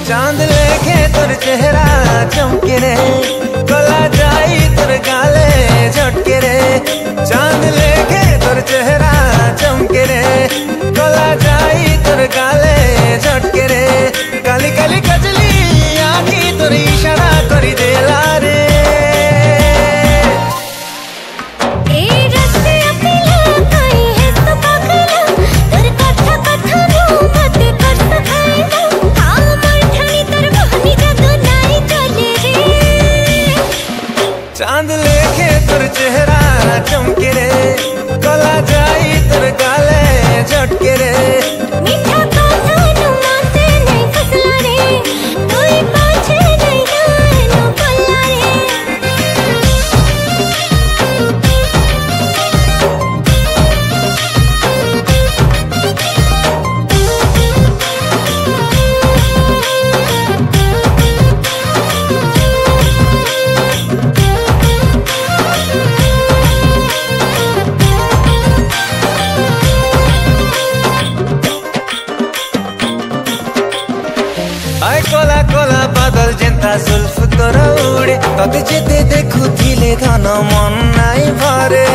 चांद लेके तोर चेहरा चमके रे, गला जाई तोर गाले झटके रे। चांद लेके तोर चेहरा चमके रे, गला जाई तोर गाले झटके रे। काली काली कजली आखी तोर इशारा करी देला रे। चांद लेके तोर चेहरा चमके रे, गला जाई तोर गाले झटके रे। मीठा कथा नु माते नहीं फसला रे, कोई पाछे नहीं जानो पल्ला आय कोला कोला बादल जेंता जुल्फ तोर उड़े, तते जेते देखुथिले धन मन नाई भरे।